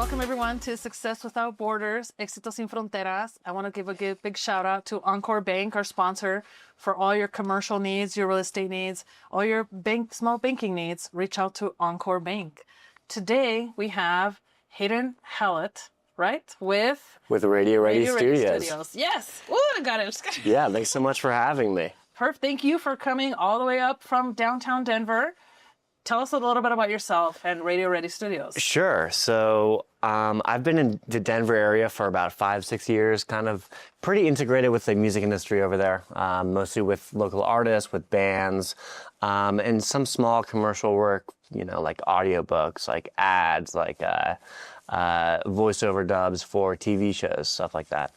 Welcome everyone to Success Without Borders, Exito sin Fronteras. I want to give a big shout out to Encore Bank, our sponsor, for all your commercial needs, your real estate needs, all your small banking needs. Reach out to Encore Bank. Today we have Hayden Hallatt, right? With Radio Ready Studios. Yes. Ooh, I got it. Yeah, thanks so much for having me. Perfect. Thank you for coming all the way up from downtown Denver. Tell us a little bit about yourself and Radio Ready Studios. Sure. So I've been in the Denver area for about 5-6 years, kind of pretty integrated with the music industry over there, mostly with local artists, with bands, and some small commercial work, you know, like audiobooks, like ads, like voiceover dubs for TV shows, stuff like that.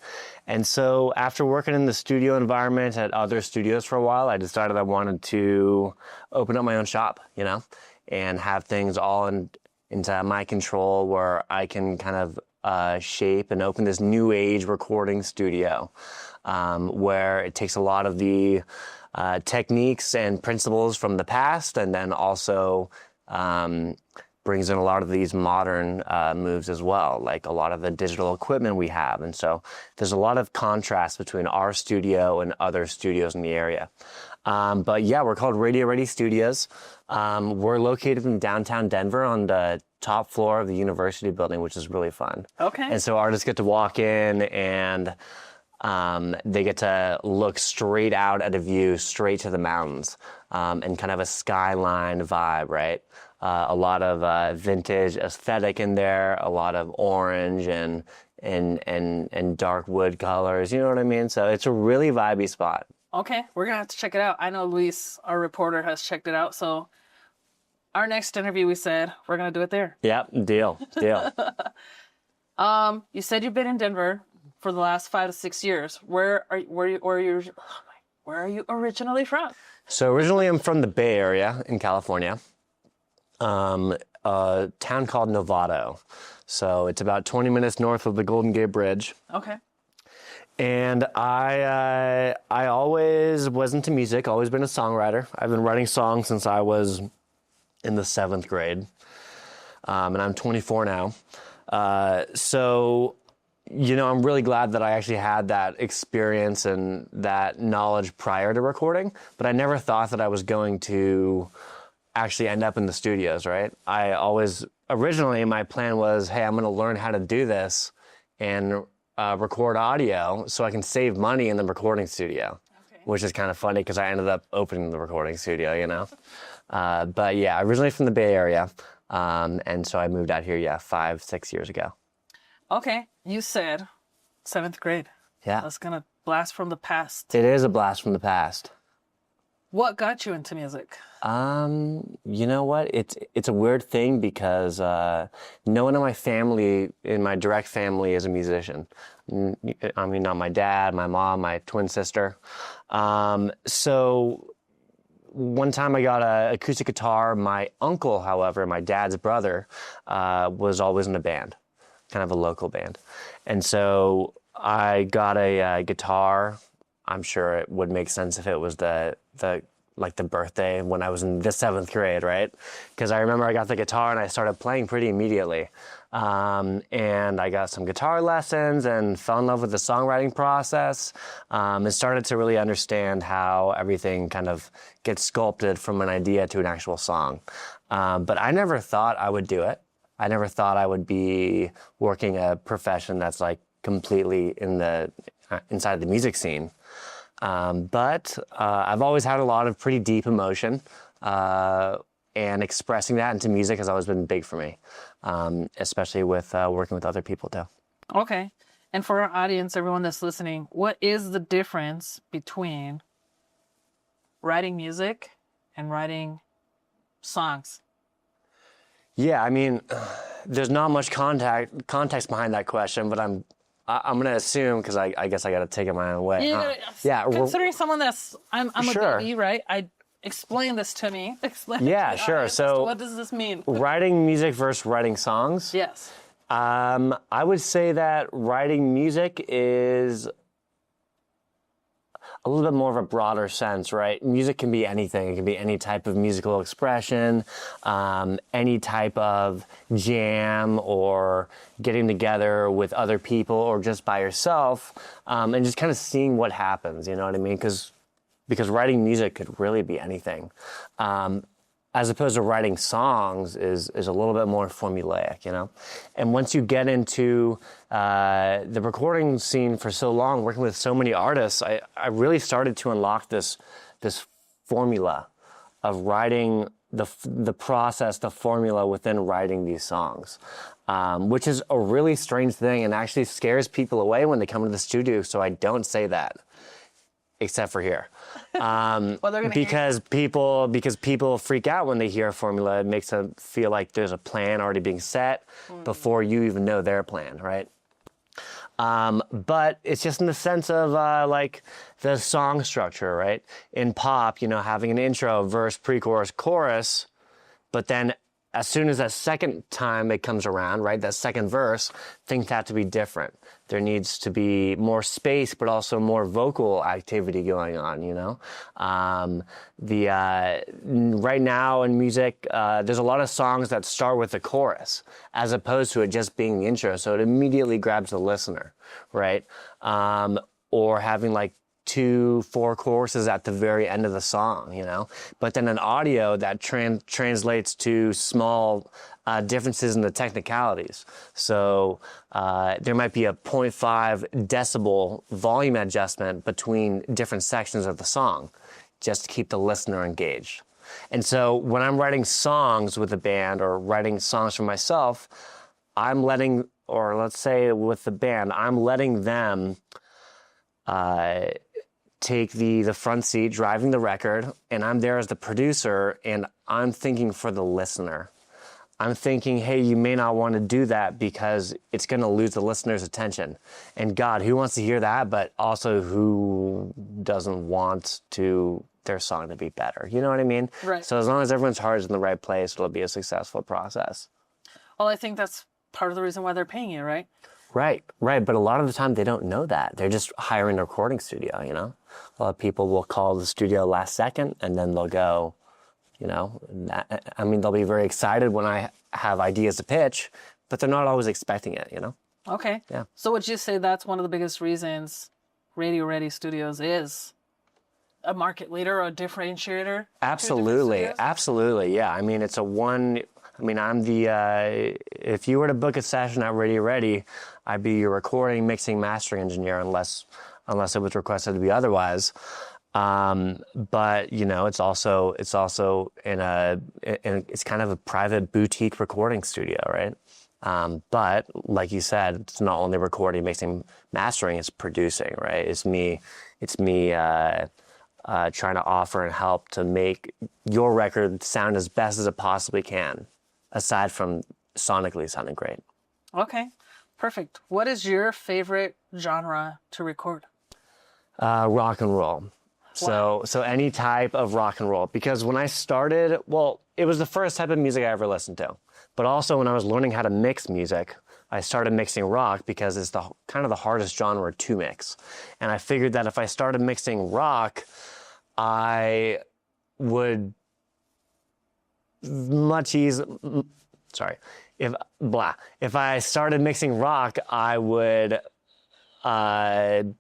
And so after working in the studio environment at other studios for a while, I decided I wanted to open up my own shop, you know, and have things all into my control where I can kind of shape and open this new age recording studio where it takes a lot of the techniques and principles from the past and then also brings in a lot of these modern moves as well, like a lot of the digital equipment we have. And so there's a lot of contrast between our studio and other studios in the area. But yeah, we're called Radio Ready Studios. We're located in downtown Denver on the top floor of the university building, which is really fun. Okay. And so artists get to walk in and they get to look straight out at a view, straight to the mountains, and kind of a skyline vibe, right? A lot of vintage aesthetic in there, a lot of orange and dark wood colors, you know what I mean? So it's a really vibey spot. Okay, we're going to have to check it out. I know Luis, our reporter, has checked it out. So our next interview, we said, we're going to do it there. Yep, deal. You said you've been in Denver for the last 5 to 6 years. Where are you originally from? So originally I'm from the Bay Area in California, a town called Novato. So it's about 20 minutes north of the Golden Gate Bridge. Okay. And I always was into music, always been a songwriter. I've been writing songs since I was in the 7th grade, and I'm 24 now. So, you know, I'm really glad that I actually had that experience and that knowledge prior to recording, but I never thought that I was going to actually end up in the studios, right? Originally my plan was, hey, I'm going to learn how to do this and record audio so I can save money in the recording studio, which is kind of funny because I ended up opening the recording studio, you know? But yeah, originally from the Bay Area. And so I moved out here, 5-6 years ago. Okay. You said 7th grade. Yeah. That's going to blast from the past. It is a blast from the past. What got you into music? You know what? It's a weird thing because no one in my family, in my direct family, is a musician. I mean, not my dad, my mom, my twin sister. So one time I got an acoustic guitar. My uncle, however, my dad's brother, was always in a band, kind of a local band. And so I got a guitar. I'm sure it would make sense if it was the birthday when I was in the 7th grade, right? Because I remember I got the guitar and I started playing pretty immediately. And I got some guitar lessons and fell in love with the songwriting process, and started to really understand how everything kind of gets sculpted from an idea to an actual song. But I never thought I would do it. I never thought I would be working a profession that's like completely inside the music scene. But I've always had a lot of pretty deep emotion, and expressing that into music has always been big for me, especially with working with other people too. Okay. And for our audience, everyone that's listening, what is the difference between writing music and writing songs? Yeah, I mean, there's not much context behind that question, but I'm going to assume, because I guess I got to take it my own way. Yeah, considering someone that's, I'm sure. a baby, right? Explain this to me. Yeah, sure. So what does this mean? Writing music versus writing songs? Yes. I would say that writing music is a little bit more of a broader sense, right? Music can be anything. It can be any type of musical expression, any type of jam, or getting together with other people or just by yourself, and just kind of seeing what happens, you know what I mean? Because writing music could really be anything. As opposed to writing songs is a little bit more formulaic, you know? And once you get into the recording scene for so long, working with so many artists, I really started to unlock this formula of writing, the process, the formula within writing these songs, which is a really strange thing and actually scares people away when they come to the studio, so I don't say that. Except for here, because people freak out when they hear a formula. It makes them feel like there's a plan already being set before you even know their plan, right? But it's just in the sense of like the song structure, right? In pop, you know, having an intro, verse, pre-chorus, chorus, but then as soon as that second time it comes around, right, that second verse, things have to be different. There needs to be more space, but also more vocal activity going on, you know? Right now in music, there's a lot of songs that start with the chorus, as opposed to it just being the intro, so it immediately grabs the listener, right? Or having like 2-4 choruses at the very end of the song, you know? But then an audio that translates to small differences in the technicalities. So there might be a 0.5 decibel volume adjustment between different sections of the song, just to keep the listener engaged. And so when I'm writing songs with a band or writing songs for myself, I'm letting, or let's say with the band, I'm letting them take the front seat, driving the record, and I'm there as the producer, and I'm thinking for the listener. I'm thinking, hey, you may not want to do that because it's going to lose the listener's attention. And God, who wants to hear that? But also, who doesn't want their song to be better? You know what I mean? Right. So as long as everyone's heart is in the right place, it'll be a successful process. Well, I think that's part of the reason why they're paying you, right? Right. But a lot of the time they don't know that. They're just hiring a recording studio, you know? A lot of people will call the studio last second and then they'll go, you know, they'll be very excited when I have ideas to pitch, but they're not always expecting it, you know? Okay. Yeah. So would you say that's one of the biggest reasons Radio Ready Studios is a market leader or a differentiator? Absolutely. Yeah. I mean, if you were to book a session at Radio Ready, I'd be your recording, mixing, mastering engineer unless it was requested to be otherwise. But you know, it's also it's kind of a private boutique recording studio, right? But like you said, it's not only recording, mixing, mastering, it's producing, right? It's me trying to offer and help to make your record sound as best as it possibly can, aside from sonically sounding great. Okay, perfect. What is your favorite genre to record? Rock and roll. Wow. So any type of rock and roll. Because when I started, well, it was the first type of music I ever listened to. But also when I was learning how to mix music, I started mixing rock because it's kind of the hardest genre to mix. And I figured that if I started mixing rock, I would if I started mixing rock, I would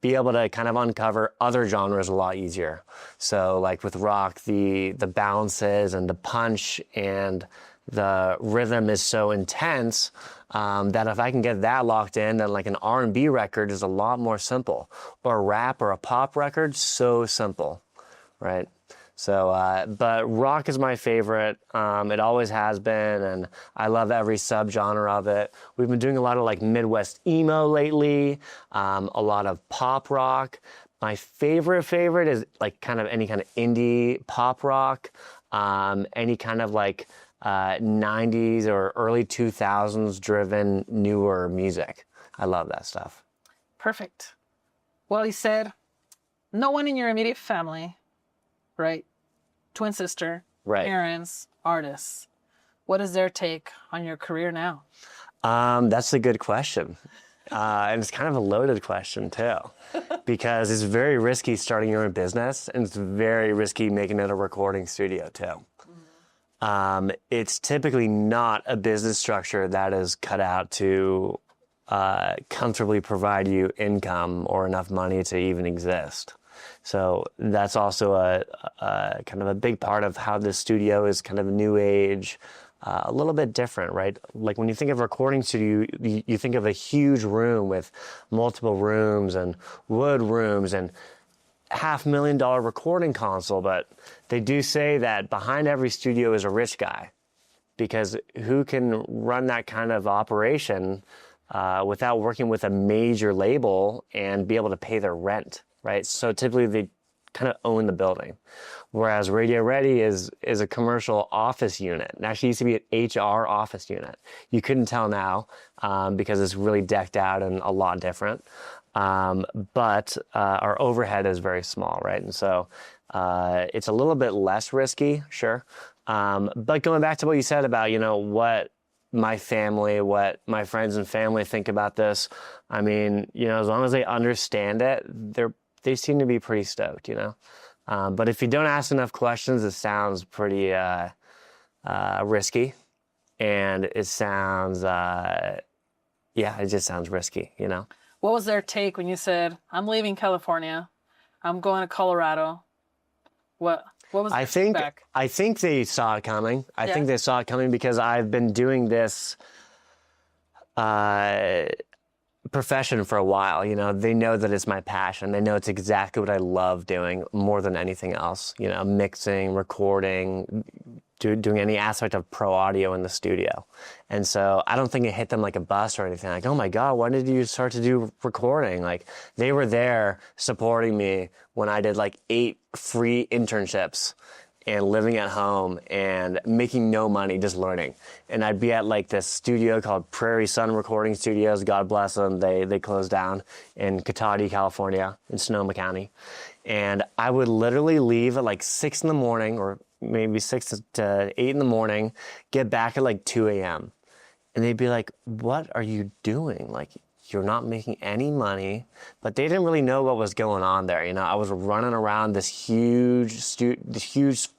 be able to kind of uncover other genres a lot easier. So like with rock, the bounces and the punch and the rhythm is so intense that if I can get that locked in, then like an R&B record is a lot more simple. Or a rap or a pop record, so simple, right? So, but rock is my favorite. It always has been, and I love every subgenre of it. We've been doing a lot of like Midwest emo lately, a lot of pop rock. My favorite is like kind of any kind of indie pop rock, any kind of like 90s or early 2000s driven newer music. I love that stuff. Perfect. Well, you said no one in your immediate family, right? Twin sister, right? Parents, artists. What is their take on your career now? That's a good question. And it's kind of a loaded question too, because it's very risky starting your own business, and it's very risky making it a recording studio too. It's typically not a business structure that is cut out to comfortably provide you income or enough money to even exist. So that's also a kind of a big part of how this studio is kind of new age, a little bit different, right? Like when you think of a recording studio, you think of a huge room with multiple rooms and wood rooms and $500,000 recording console. But they do say that behind every studio is a rich guy, because who can run that kind of operation without working with a major label and be able to pay their rent, right? So typically they kind of own the building. Whereas Radio Ready is a commercial office unit. It actually used to be an HR office unit. You couldn't tell now because it's really decked out and a lot different. But our overhead is very small, right? And so it's a little bit less risky, sure. But going back to what you said about, what my family, what my friends and family think about this, I mean, as long as they understand it, they seem to be pretty stoked, But if you don't ask enough questions, it sounds pretty risky, and it sounds, it just sounds risky, What was their take when you said, I'm leaving California, I'm going to Colorado? What was their feedback? I think they saw it coming. I Yeah. think they saw it coming because I've been doing this profession for a while. They know that it's my passion. They know it's exactly what I love doing more than anything else. Mixing, recording, doing any aspect of pro audio in the studio. And so I don't think it hit them like a bus or anything. Like, oh my God, when did you start to do recording? Like, they were there supporting me when I did like 8 free internships and living at home and making no money, just learning. And I'd be at like this studio called Prairie Sun Recording Studios. God bless them. They closed down in Cotati, California, in Sonoma County. And I would literally leave at like 6 in the morning, or maybe 6 to 8 in the morning, get back at like 2 a.m. And they'd be like, what are you doing? Like, you're not making any money. But they didn't really know what was going on there. I was running around this huge studio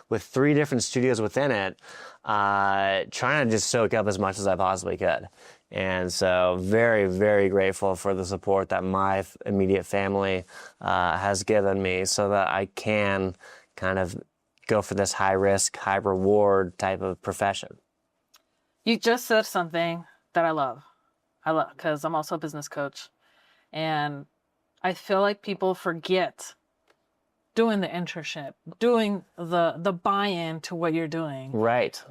with 3 different studios within it, trying to just soak up as much as I possibly could. And so very, very grateful for the support that my immediate family has given me so that I can kind of go for this high risk, high reward type of profession. You just said something that I love because I'm also a business coach. And I feel like people forget doing the internship, doing the buy-in to what you're doing. Right.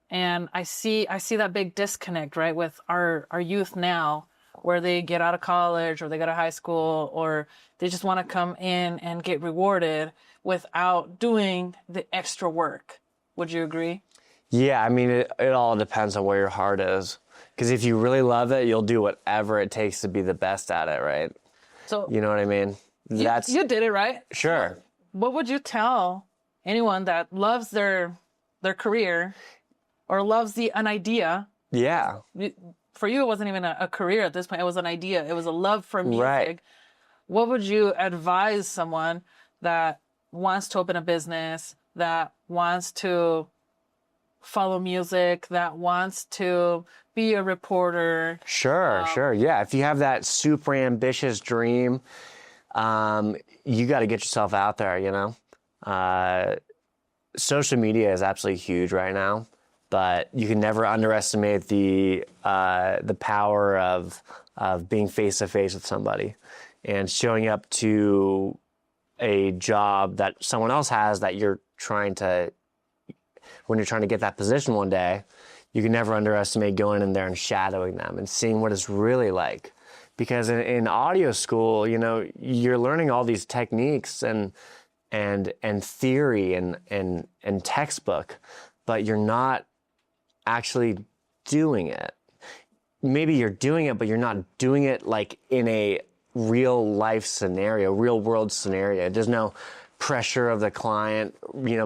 And I see that big disconnect, right, with our youth now, where they get out of college or they go to high school or they just want to come in and get rewarded without doing the extra work. Would you agree? Yeah, I mean, it all depends on where your heart is. Because if you really love it, you'll do whatever it takes to be the best at it, right? So you know what I mean? You did it, right? Sure. What would you tell anyone that loves their career or loves an idea? Yeah. For you, it wasn't even a career at this point. It was an idea. It was a love for music. Right. What would you advise someone that wants to open a business, that wants to follow music, that wants to be a reporter? Sure. Yeah. If you have that super ambitious dream, you got to get yourself out there, Social media is absolutely huge right now, but you can never underestimate the power of being face to face with somebody and showing up to a job that someone else has that when you're trying to get that position one day. You can never underestimate going in there and shadowing them and seeing what it's really like. Because in audio school, you're learning all these techniques and theory and textbook, but you're not actually doing it. Maybe you're doing it, but you're not doing it like in a real life scenario, real world scenario. There's no pressure of the client,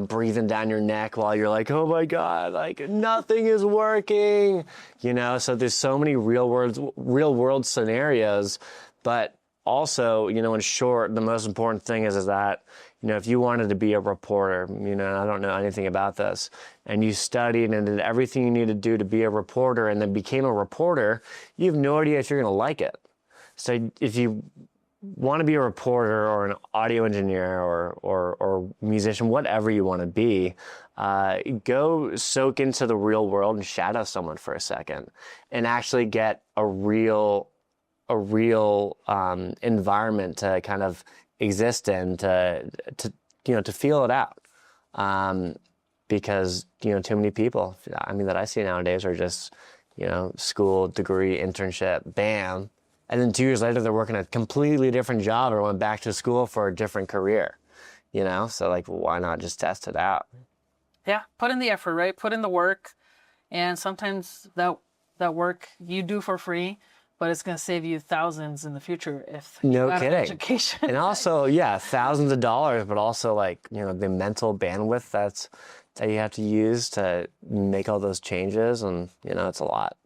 breathing down your neck while you're like, oh my God, like nothing is working, so there's so many real world scenarios, but also, in short, the most important thing is that, if you wanted to be a reporter, I don't know anything about this, and you studied and did everything you need to do to be a reporter and then became a reporter, you have no idea if you're going to like it. So if you want to be a reporter or an audio engineer or musician, whatever you want to be, go soak into the real world and shadow someone for a second and actually get a real environment to kind of exist in, to feel it out. Because, too many people, that I see nowadays are just, school, degree, internship, bam. And then 2 years later, they're working a completely different job or went back to school for a different career, So like, why not just test it out? Yeah. Put in the effort, right? Put in the work. And sometimes that work you do for free, but it's going to save you thousands in the future if you got an education. And also, thousands of dollars, but also like, the mental bandwidth that you have to use to make all those changes. And, it's a lot.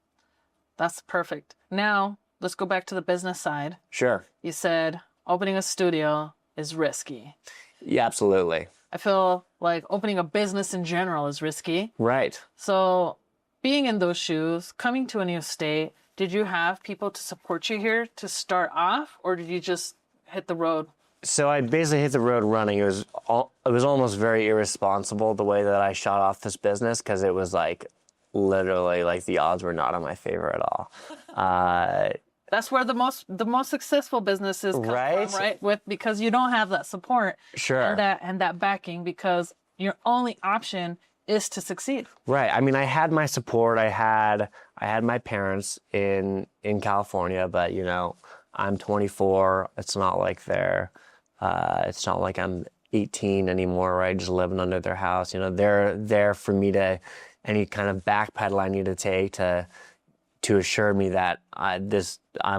That's perfect. Now, let's go back to the business side. Sure. You said opening a studio is risky. Yeah, absolutely. I feel like opening a business in general is risky. Right. So being in those shoes, coming to a new state, did you have people to support you here to start off, or did you just hit the road? So I basically hit the road running. It was almost very irresponsible the way that I shot off this business, because it was like literally like the odds were not in my favor at all. That's where the most successful businesses come from, right? Because you don't have that support, sure, and that backing, because your only option is to succeed. Right. I had my support. I had my parents in California, but I'm 24. It's not like it's not like I'm 18 anymore, right? Just living under their house. They're there for me to any kind of backpedal I need to take to assure me that I'm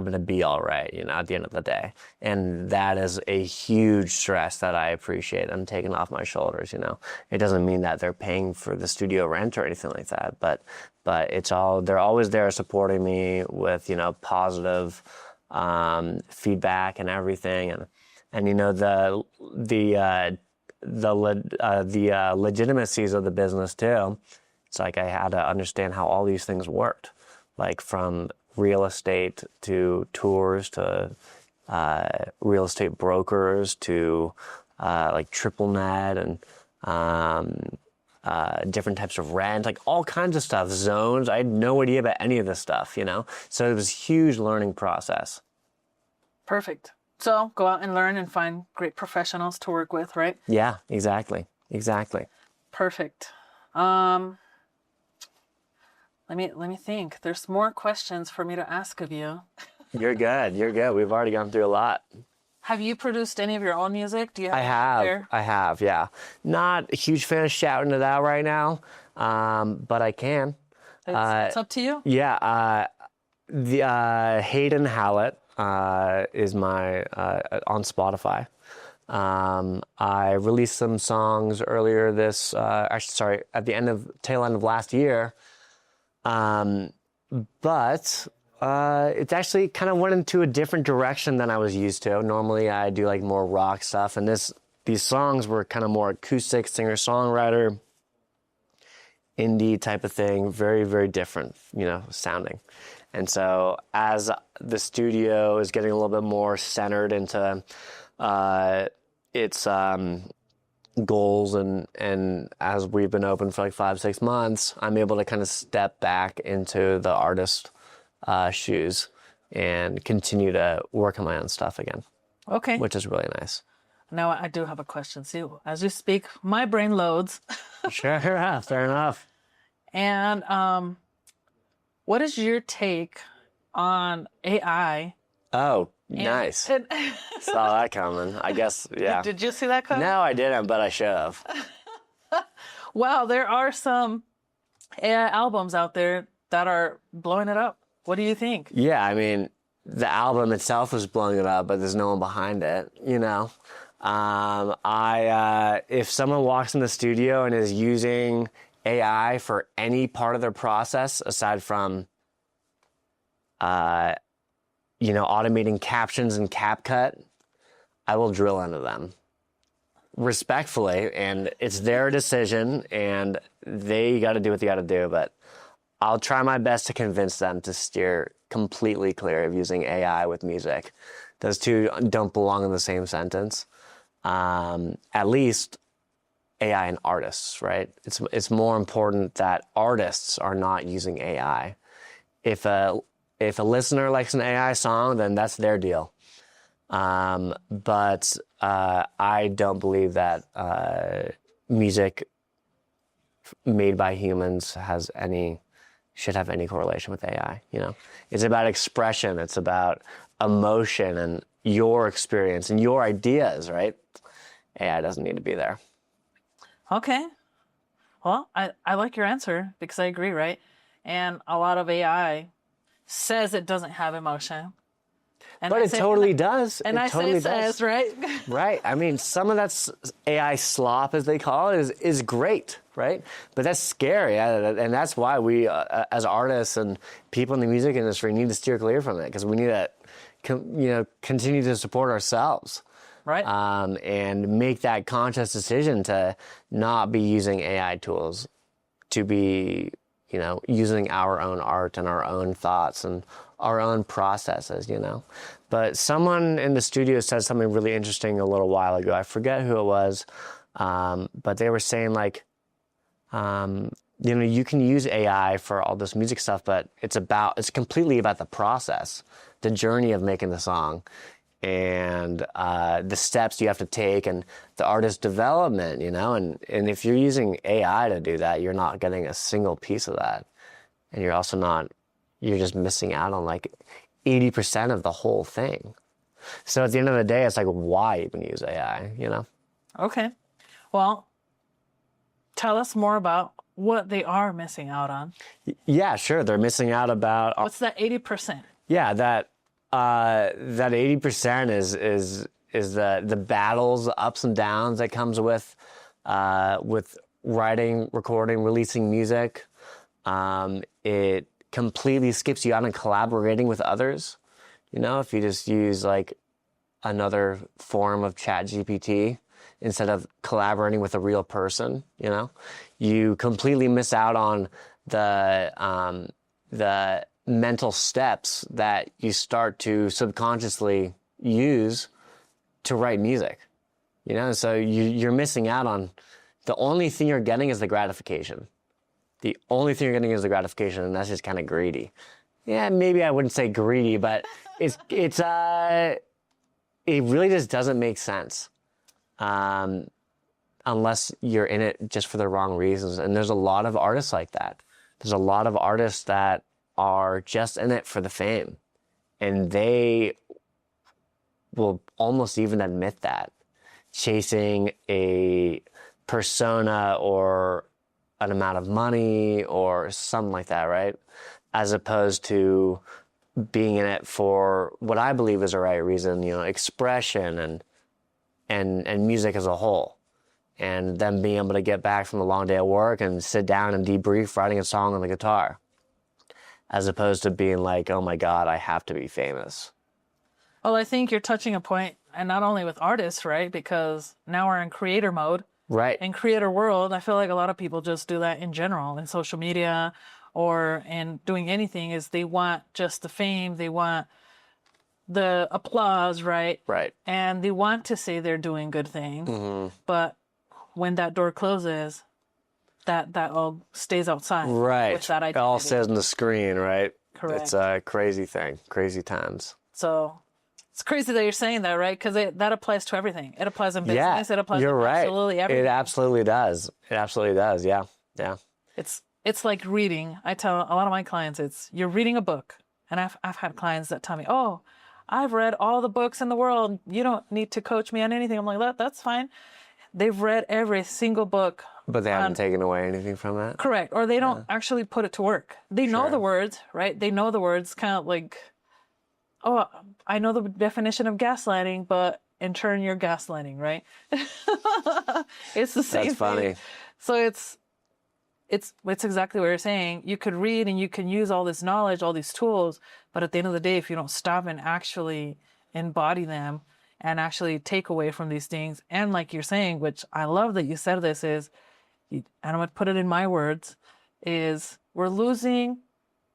going to be all right, at the end of the day. And that is a huge stress that I appreciate. I'm taking off my shoulders, It doesn't mean that they're paying for the studio rent or anything like that, but they're always there supporting me with, positive feedback and everything. And the legitimacies of the business too. It's like I had to understand how all these things worked. Like from real estate to tours to real estate brokers to like triple net and different types of rent, like all kinds of stuff, zones. I had no idea about any of this stuff, So it was a huge learning process. Perfect. So go out and learn and find great professionals to work with, right? Yeah, exactly. Perfect. Let me think. There's more questions for me to ask of you. You're good. We've already gone through a lot. Have you produced any of your own music? Do you have I have, yeah. Not a huge fan of shouting it out right now, but I can. It's up to you. Yeah. The Hayden Hallatt is my on Spotify. I released some songs earlier at the tail end of last year. But it's actually kind of went into a different direction than I was used to. Normally I do like more rock stuff, and these songs were kind of more acoustic, singer-songwriter, indie type of thing, very, very different, sounding. And so as the studio is getting a little bit more centered into its goals, and as we've been open for like 5-6 months, I'm able to kind of step back into the artist shoes and continue to work on my own stuff again. Okay. Which is really nice. Now I do have a question. See, as you speak, my brain loads. Sure, fair enough. And what is your take on AI? Oh, nice. Saw that coming. I guess, yeah. Did you see that coming? No, I didn't, but I should have. Wow, there are some AI albums out there that are blowing it up. What do you think? Yeah, the album itself is blowing it up, but there's no one behind it, If someone walks in the studio and is using AI for any part of their process aside from, automating captions and CapCut, I will drill into them respectfully, and it's their decision, and they got to do what they got to do. But I'll try my best to convince them to steer completely clear of using AI with music. Those two don't belong in the same sentence. At least AI and artists, right? It's more important that artists are not using AI. If a listener likes an AI song, then that's their deal. But I don't believe that music made by humans should have any correlation with AI. It's about expression. It's about emotion and your experience and your ideas, right? AI doesn't need to be there. Okay. Well, I like your answer because I agree, right? And a lot of AI says it doesn't have emotion. But it totally does. And I say says, right? Right. I mean, some of that AI slop, as they call it, is great, right? But that's scary. And that's why we, as artists and people in the music industry, need to steer clear from it, because we need to continue to support ourselves. Right. And make that conscious decision to not be using AI tools, to be, using our own art and our own thoughts and our own processes, But someone in the studio said something really interesting a little while ago. I forget who it was, but they were saying you can use AI for all this music stuff, but it's completely about the process, the journey of making the song, and the steps you have to take, and the artist development, and if you're using AI to do that, you're not getting a single piece of that. And you're just missing out on 80% of the whole thing. So at the end of the day, it's why even use AI, Okay. Well, tell us more about what they are missing out on. Yeah, sure. They're missing out about... What's that 80%? Yeah, that 80% is the battles, the ups and downs that comes with writing, recording, releasing music. It completely skips you out on collaborating with others. If you just use another form of ChatGPT instead of collaborating with a real person, you completely miss out on the mental steps that you start to subconsciously use to write music, so you're missing out on the only thing you're getting is the gratification. The only thing you're getting is the gratification, and that's just kind of greedy. Yeah, maybe I wouldn't say greedy, but it really just doesn't make sense unless you're in it just for the wrong reasons. And there's a lot of artists like that. There's a lot of artists that are just in it for the fame, and they will almost even admit that, chasing a persona or an amount of money or something like that, right? As opposed to being in it for what I believe is the right reason, expression and music as a whole. And them being able to get back from a long day of work and sit down and debrief writing a song on the guitar, as opposed to being oh my God, I have to be famous. Well, I think you're touching a point, and not only with artists, right? Because now we're in creator mode. Right. In creator world, I feel like a lot of people just do that in general, in social media or in doing anything, is they want just the fame, they want the applause, right? Right. And they want to say they're doing good things, but when that door closes, that all stays outside. Right. With that identity. It all says on the screen, right? Correct. It's a crazy thing, crazy times. So it's crazy that you're saying that, right? Because that applies to everything. It applies in business. Yeah, It applies you're to right. absolutely everything. It absolutely does. It absolutely does. Yeah. Yeah. It's like reading. I tell a lot of my clients, you're reading a book. And I've had clients that tell me, oh, I've read all the books in the world. You don't need to coach me on anything. I'm like, that's fine. They've read every single book. But they haven't taken away anything from that? Correct. Or they don't actually put it to work. They know the words, right? They know the words, kind of like, oh, I know the definition of gaslighting, but in turn you're gaslighting, right? It's the same That's funny. thing. So it's exactly what you're saying. You could read and you can use all this knowledge, all these tools, but at the end of the day, if you don't stop and actually embody them and actually take away from these things, and like you're saying, which I love that you said this, is, and I'm going to put it in my words, is we're losing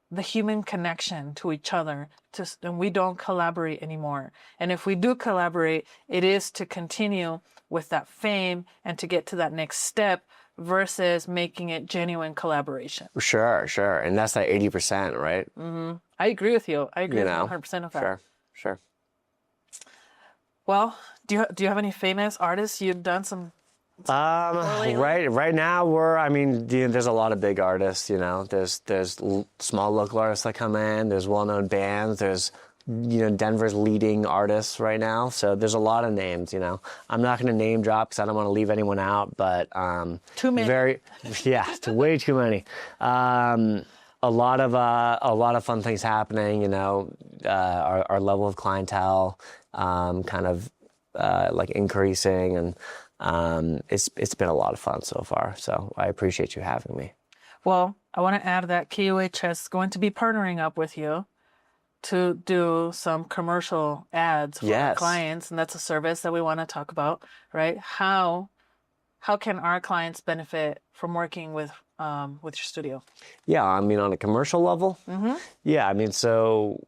the human connection to each other, and we don't collaborate anymore. And if we do collaborate, it is to continue with that fame and to get to that next step versus making it genuine collaboration. Sure. And that's that 80%, right? I agree with you. I agree with 100% of that. Sure. Well, do you have any famous artists you've done some? Right now there's a lot of big artists, there's small local artists that come in, there's well-known bands, there's, Denver's leading artists right now. So there's a lot of names, I'm not going to name drop because I don't want to leave anyone out, but, too many. It's way too many. A lot of fun things happening, our level of clientele, like increasing, and it's been a lot of fun so far. So I appreciate you having me. Well, I want to add that KUHS is going to be partnering up with you to do some commercial ads for our clients, and that's a service that we want to talk about, right? How can our clients benefit from working with your studio? Yeah, on a commercial level. Yeah, so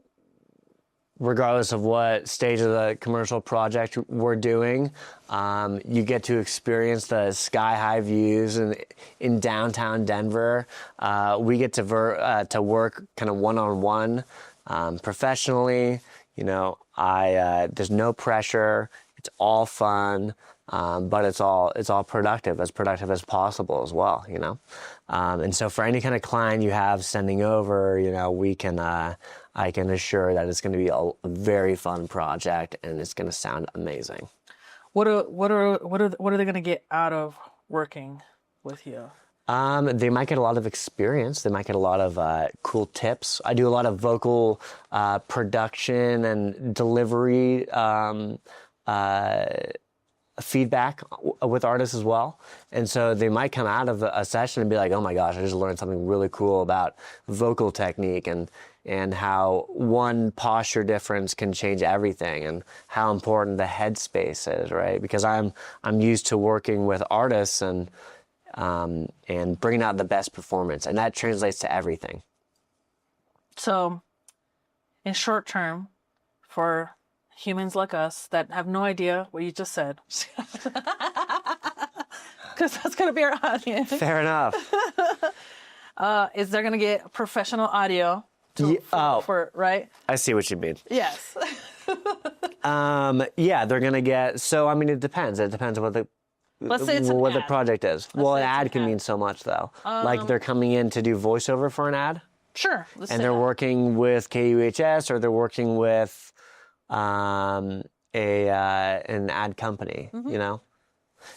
regardless of what stage of the commercial project we're doing, you get to experience the sky-high views in downtown Denver. We get to work kind of one-on-one, professionally. There's no pressure. It's all fun, but it's all productive as possible as well. And so for any kind of client you have sending over, I can assure that it's going to be a very fun project and it's going to sound amazing. What are they going to get out of working with you? They might get a lot of experience. They might get a lot of cool tips. I do a lot of vocal production and delivery feedback with artists as well. And so they might come out of a session and be like, oh my gosh, I just learned something really cool about vocal technique and how one posture difference can change everything, and how important the headspace is, right? Because I'm used to working with artists and bringing out the best performance, and that translates to everything. So, in short term, for humans like us that have no idea what you just said, because that's going to be our audience. Fair enough. Is they're going to get professional audio for right? I see what you mean. Yes. Yeah, they're going to get, so it depends. It depends on what the project is. An ad can mean so much though. Like they're coming in to do voiceover for an ad. Sure. And they're working with KUHS, or they're working with an ad company,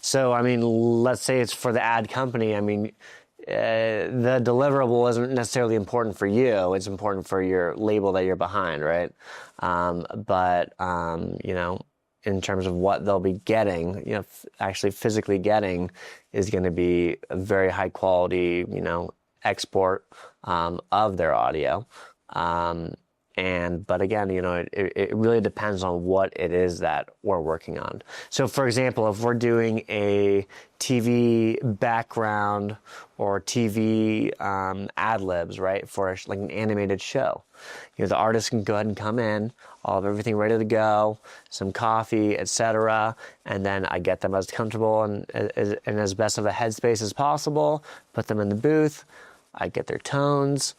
So, let's say it's for the ad company. The deliverable isn't necessarily important for you. It's important for your label that you're behind, right? But in terms of what they'll be getting, actually physically getting is going to be a very high quality, export of their audio. But again, it really depends on what it is that we're working on. So for example, if we're doing a TV background or TV ad-libs, right, for like an animated show, the artist can go ahead and come in, I'll have everything ready to go, some coffee, etc., and then I get them as comfortable and as best of a headspace as possible, put them in the booth, I get their tones,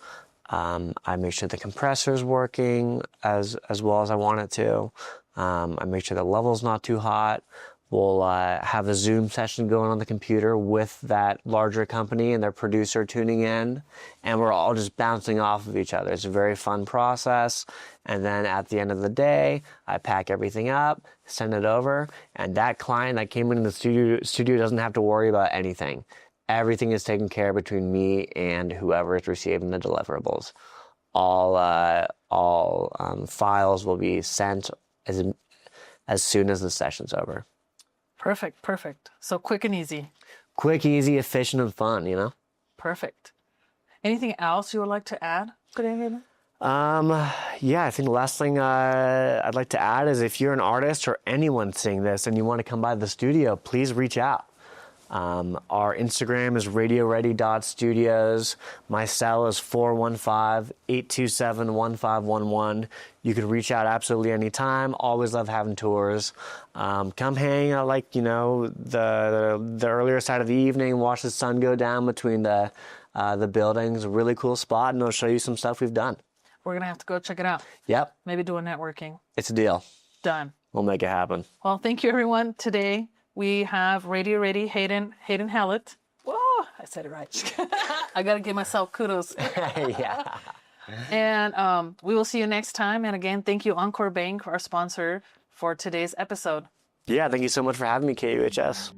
I make sure the compressor's working as well as I want it to. I make sure the level's not too hot. We'll have a Zoom session going on the computer with that larger company and their producer tuning in, and we're all just bouncing off of each other. It's a very fun process. And then at the end of the day, I pack everything up, send it over, and that client that came into the studio doesn't have to worry about anything. Everything is taken care of between me and whoever is receiving the deliverables. All files will be sent as soon as the session's over. Perfect, perfect. So quick and easy. Quick, easy, efficient, and fun, you know? Perfect. Anything else you would like to add? Yeah, I think the last thing I'd like to add is if you're an artist or anyone seeing this and you want to come by the studio, please reach out. Our Instagram is radioready.studios. My cell is 415-827-1511. You can reach out absolutely anytime. Always love having tours. Come hang out, like, you know, the earlier side of the evening, watch the sun go down between the buildings. A really cool spot, and it'll show you some stuff we've done. We're going to have to go check it out. Yep. Maybe do a networking. It's a deal. Done. We'll make it happen. Well, thank you, everyone. Today, we have Radio Ready Hayden Hallatt. Whoa, I said it right. I got to give myself kudos. Yeah. And we will see you next time. And again, thank you, Encore Bank, our sponsor for today's episode. Yeah, thank you so much for having me, KUHS.